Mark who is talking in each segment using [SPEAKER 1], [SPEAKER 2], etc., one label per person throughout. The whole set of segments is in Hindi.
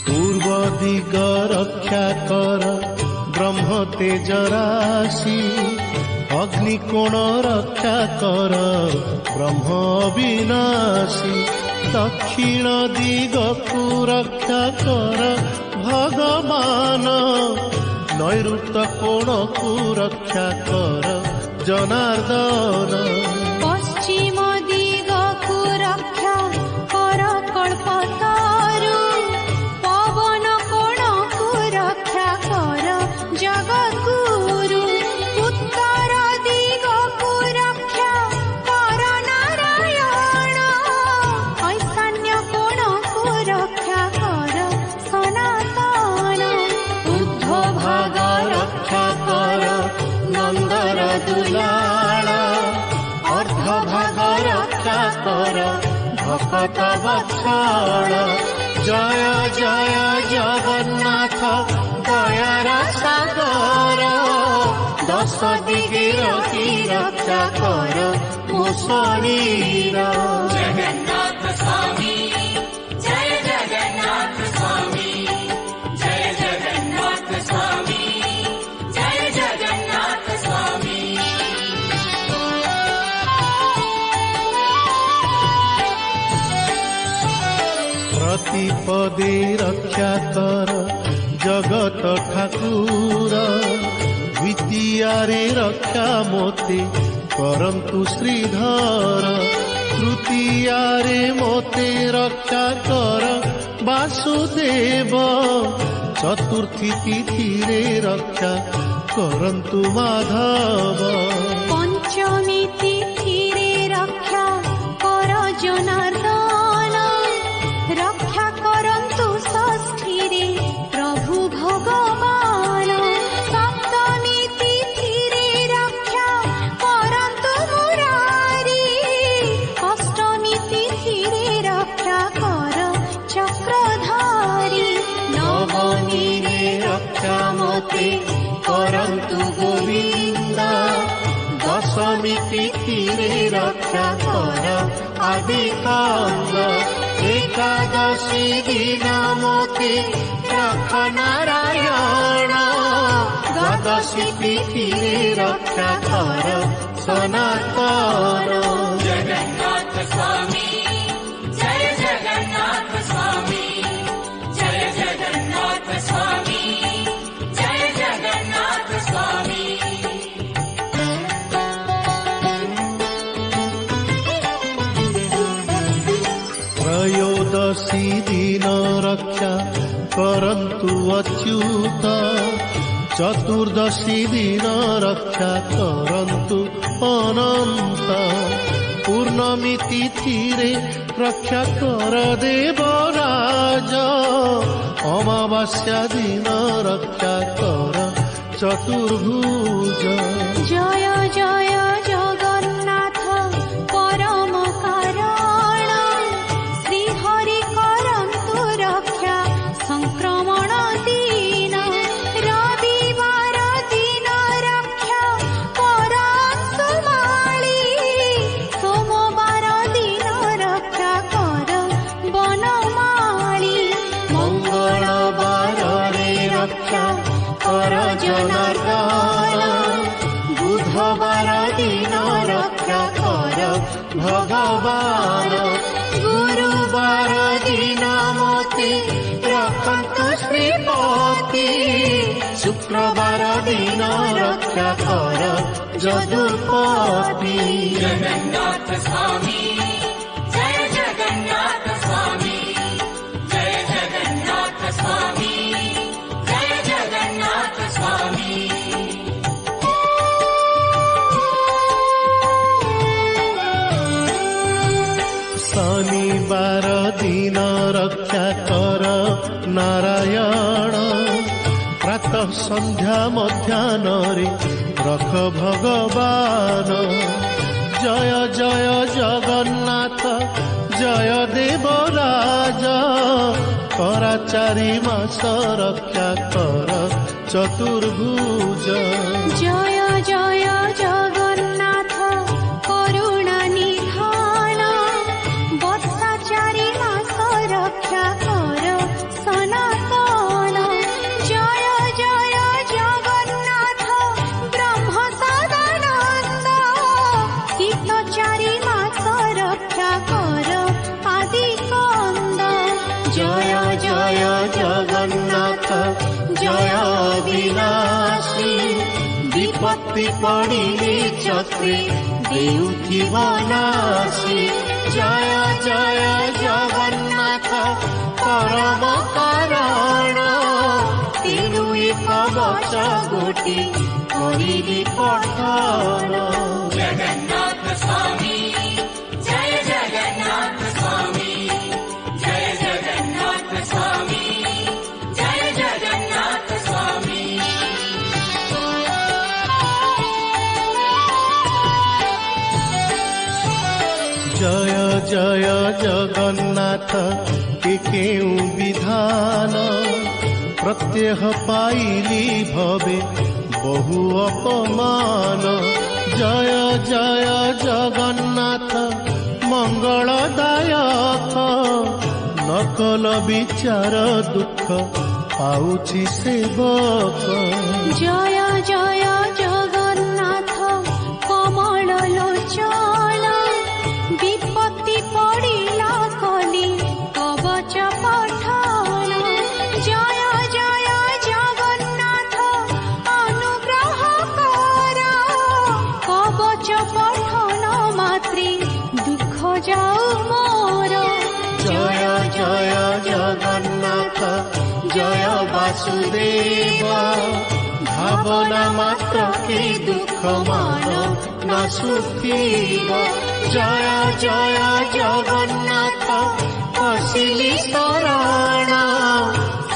[SPEAKER 1] पूर्व दिग रक्षा कर ब्रह्म तेज राशि, अग्निकोण रक्षा कर ब्रह्म विनाशी, दक्षिण दिगकु रक्षा कर भगवान, नैऋत्य कोणकु रक्षा कर जनार्दन,
[SPEAKER 2] पश्चिम दिगकु रक्षा कर कल्पतरु, पवन कोणकु रक्षा कर जगद्गुरु, उत्तर दिगकु रक्षा कर नारायण, ईशान्य कोणकु रक्षा कर सनातन, ऊर्ध्व भाग रक्षा कर नंदर दुलाल, अर्ध भाग रक्षा कर भक्त वत्सल, जय जय जगन्नाथ दयार सागर, दश दिगे रक्षा कर मो शरीर।
[SPEAKER 3] जगन्नाथ स्वामी जय जगन्नाथ स्वामी, जय जगन्नाथ स्वामी, जय जगन्नाथ स्वामी।
[SPEAKER 1] प्रतिपदे रक्षा कर जगत ठाकुर, द्वितीयारे रक्षा मोते करन्तु श्रीधर, तृतीयारे मोते रक्षा कर वासुदेव, चतुर्थी तिथिरे रक्षा करन्तु माधव,
[SPEAKER 2] पंचमी तिथिरे रक्षा कर जनार्दन, रक्षा करन्तु षष्ठीरे प्रभु भगवान, सप्तमी तिथिरे रक्षा करन्तु मुरारी, अष्टमी तिथिरे रक्षा कर चक्रधारी, नवमीरे रक्षा मोते करन्तु गोविन्द, दशमी तिथिरे रक्षा कर आदिकान्द, एकादशी दिन मोते रख नारायण, द्वादशी तिथिरे रक्षा कर सनातन।
[SPEAKER 3] जगन्नाथ स्वामी जय जगन्नाथ स्वामी, जय जगन्नाथ स्वामी, जय जगन्नाथ स्वामी।
[SPEAKER 1] त्रयोदशी दिन रक्षा करन्तु अच्युत, चतुर्दशी दिन रक्षा करन्तु अनंत, पूर्णमी तिथिरे रक्षा कर देवराज, अमावास्या दिन रक्षा कर चतुर्भुज,
[SPEAKER 2] जय जय जगन्नाथ परम कारण, श्री हरि करन्तु रक्षा संक्रमण दिन, रविवार दिन रक्षा कर अंशुमाली, सोमवार दिन रक्षा कर बनमाली, मंगलवार रे रक्षा कर जनार्दन, बुधवार दिन रक्षा कर भगवान, गुरुवार दिन मोते रखन्तु श्रीपति, शुक्रवार दिन रक्षा कर जदुपति।
[SPEAKER 3] जगन्नाथ स्वामी जय जगन्नाथ स्वामी, जय जगन्नाथ स्वामी, जय जगन्नाथ स्वामी।
[SPEAKER 1] शनिवार दिन रक्षा कर नारायण, प्रातः संध्या मध्याह्न रख भगवान, जय जय जगन्नाथ जय देवराज, করা 4 মাস রক্ষা কর চতুর্ভুজ।
[SPEAKER 2] জয় জয় জগন্নাথ করুণা নিধান, বর্ষা 4 মাস রক্ষা কর সনাতন। জয় জয় জগন্নাথ ব্রহ্ম সদানন্দ, শীত 4 মাস রক্ষা কর আদি কন্দ।
[SPEAKER 1] জয় জয় জগন্নাথ জয় বিনাশী, বিপত্তি পড়িলে চক্রে দেউথিব নাশী। জয় জয় জগন্নাথ পরম কারণ, তেণু কবচ গোটি করিলি পঠন।
[SPEAKER 3] जगन्नाथ स्वामी जय जगन्नाथ स्वामी, जय जगन्नाथ स्वामी, जय जगन्नाथ स्वामी।
[SPEAKER 1] জয় জয় জগন্নাথ কে কেউ বিধান, প্রত্যহ পাইলি ভবে বহু অপমান। জয় জয় জগন্নাথ মঙ্গলদায়ক, নকল বিচার দুঃখ পাউছি সেবক।
[SPEAKER 2] জয় জয় জগন্নাথ কমল লোচন, বিপত্তি পড়িলা কলি কবচ পঠন। জয় জয় জগন্নাথ অনুগ্রহ কর, কবচ পঠন মাত্রে দুঃখ যাও মোর।
[SPEAKER 1] জয় জয় জগন্নাথ জয় বাসুদেব, ভাবনা মাত্র কে দুঃখ মান না সুখিব। জয় জয় জগন্নাথ পশিলি শরণ,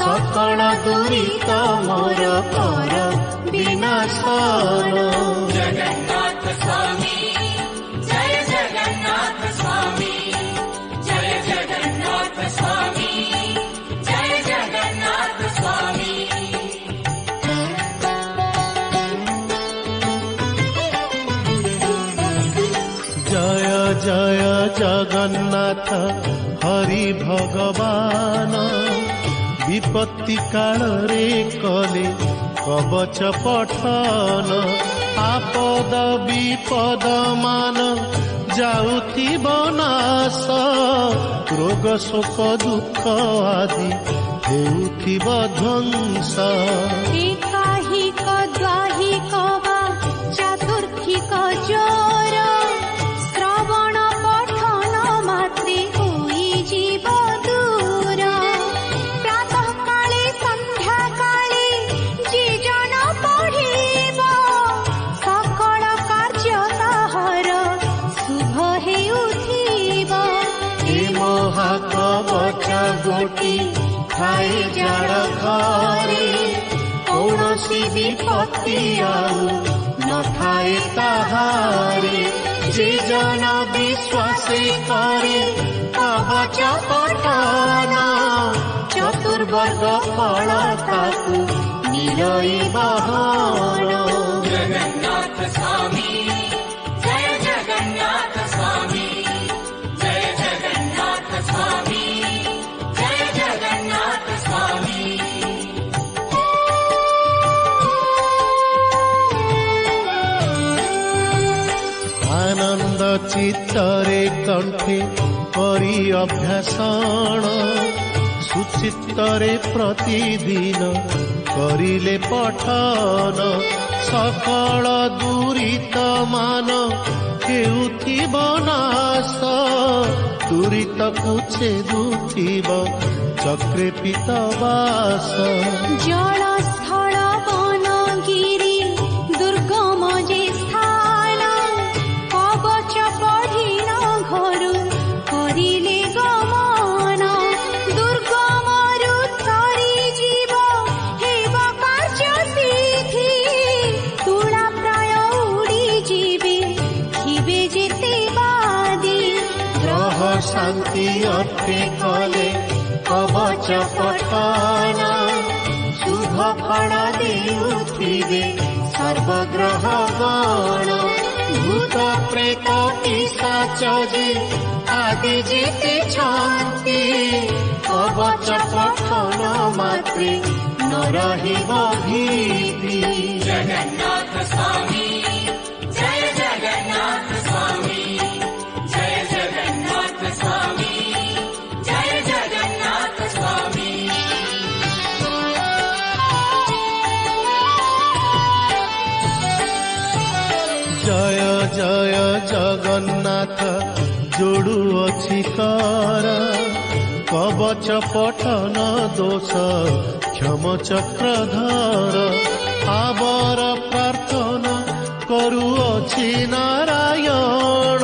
[SPEAKER 1] সকল দুরিত মোর কর বিনাশন।
[SPEAKER 3] जगन्नाथ स्वामी जय जगन्नाथ स्वामी, जय जगन्नाथ स्वामी, जय जगन्नाथ स्वामी।
[SPEAKER 1] জয় জয় জগন্নাথ হরি ভগবান, বিপত্তি কাଳରେ কলে কবচ পঠন। আপদ বিপদ মান যাউথিব নাশ, রোগ শোক দুঃখ আদি ହେଉଥିବ ଧ୍ୱଂସ।
[SPEAKER 2] ଏକାହିକ ଦ୍ୱାହିକ ବା ଚତୁର୍ଥିକ ଜ୍ୱର, ଶ୍ରବଣ ପଠନ ମାତ୍ରେ ହୋଇଯିବ ଦୂର। ପ୍ରାତଃ କାଳେ ସନ୍ଧ୍ୟା କାଳେ ଯେ ଜନ ପଢ଼ିବ, ସକଳ କାର୍ଯ୍ୟ ତାହାର ଶୁଭ ହେଉଥିବ।
[SPEAKER 1] ଏ ମହାକବଚ ଗୋଟି ଥାଏ ଯାର ଘରେ, କୌଣସି ବିପତ୍ତି ଆଉ ନଥାଏ ତାହାରେ। ଯେ ଜନ ବିଶ୍ୱାସେ କରେ କବଚ ପଠନ, ଚତୁର୍ବର୍ଗ ଫଳ ତାକୁ ମିଳଇ ବହନ।
[SPEAKER 3] जगन्नाथ स्वामी जय जगन्नाथ स्वामी, जय जगन्नाथ स्वामी, जय जगन्नाथ स्वामी।
[SPEAKER 1] ଆନନ୍ଦ ଚିତ୍ତରେ କଣ୍ଠେ କରି ଅଭ୍ୟାସଣ, ସୁଚିତ୍ତରେ ପ୍ରତିଦିନ କରିଲେ ପଠନ। ସକଳ ଦୁରିତ ମାନ ହେଉଥିବ ନାଶ, ଦୁରିତକୁ ଛେଦୁଥିବ ଚକ୍ରେ ପିତବାସ।
[SPEAKER 2] ଜଳ ସ୍ଥଳ ବନ ଗିରି ଦୁର୍ଗମ ଯେ ସ୍ଥାନ, କବଚ ପଢ଼ିନ ଘରୁ କରିଲେ ଗମନ। ଦୁର୍ଗମରୁ ତରି ଯିବ ହେବ କାର୍ଯ୍ୟ ସିଦ୍ଧି, ତୁଳା ପ୍ରାୟ ଉଡ଼ି ଯିବେ ଥିବେ ଯେତେ ବାଦି।
[SPEAKER 1] ଗ୍ରହ ଶାନ୍ତି ଅର୍ଥେ କଲେ कवच पठन शुभ फल देउथिबे सर्वग्रह गण भूत प्रेत पिशाच जे आदि जेते छान्ति कवच पठन मात्रे न रहिब भीति।
[SPEAKER 3] जगन्नाथ स्वामी जय जगन्नाथ स्वामी जय जगन्नाथ स्वामी जय जगन्नाथ स्वामी।
[SPEAKER 1] जय जय जगन्नाथ जोड़ू अछि कर कवच पठन दोष क्षम चक्रधर आवर प्रार्थना करुअछि नारायण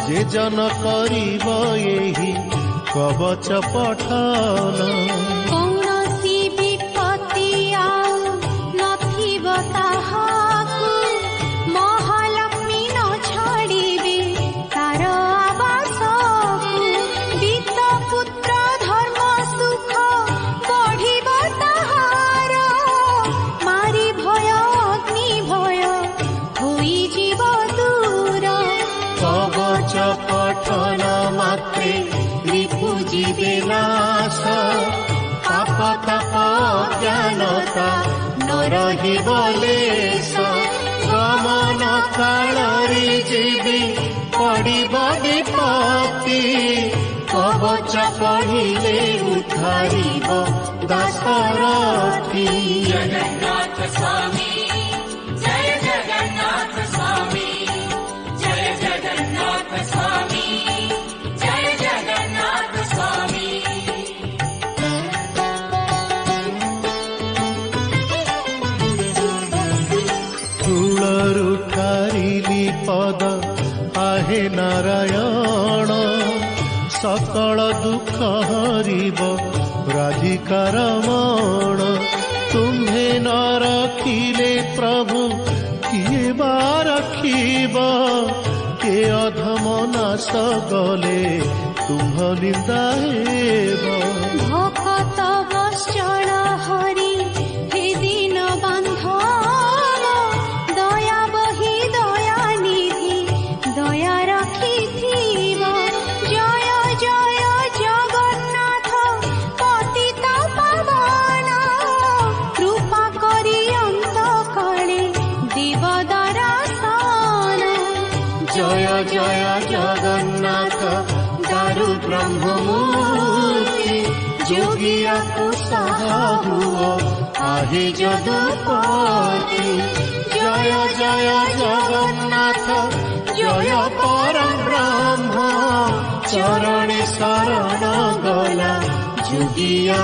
[SPEAKER 1] जे जन करिब एहि कवच पठन।
[SPEAKER 2] कौनसी विपत्ति आउ नथिब ताहाकु महालक्ष्मी न छाड़िबे तार आवासकु वित्त पुत्र धर्म सुख बढ़िब ताहार मारी भय अग्नि भय होई जीव दूर।
[SPEAKER 1] कवच पठन मात्रे रिपुजिबे नाश पाप ताप ज्ञानता न रहिब लेश गमन कालरे जेबे पड़िब विपत्ति कवच पढ़िले उद्धारिब दासरथी।
[SPEAKER 3] जगन्नाथ स्वामी जय जगन्नाथ स्वामी जय जगन्नाथ स्वामी जय जगन्नाथ स्वामी।
[SPEAKER 1] धूलरू ठारिली पद आहे नारायण सकल दुख हरिब राधिकार मण तुम्हे न रखिले प्रभु किए बा रखिब के अधम नाश गले तुम्ह निंदा हेब।
[SPEAKER 2] भक्त वत्सल हरि हे दीन बन्धन दया बही दया निधि दया रखिथिब। जय जय जगन्नाथ पतित पावन कृपा करि अंत काले देव दर्शन।
[SPEAKER 1] जय जय जगन्नाथ दारु ब्रह्ममूर्ति जोगिया कुशहा हुओ आहे जदुपति। जय जय जगन्नाथ जय परम ब्रह्म चरणे शरण गला जोगिया।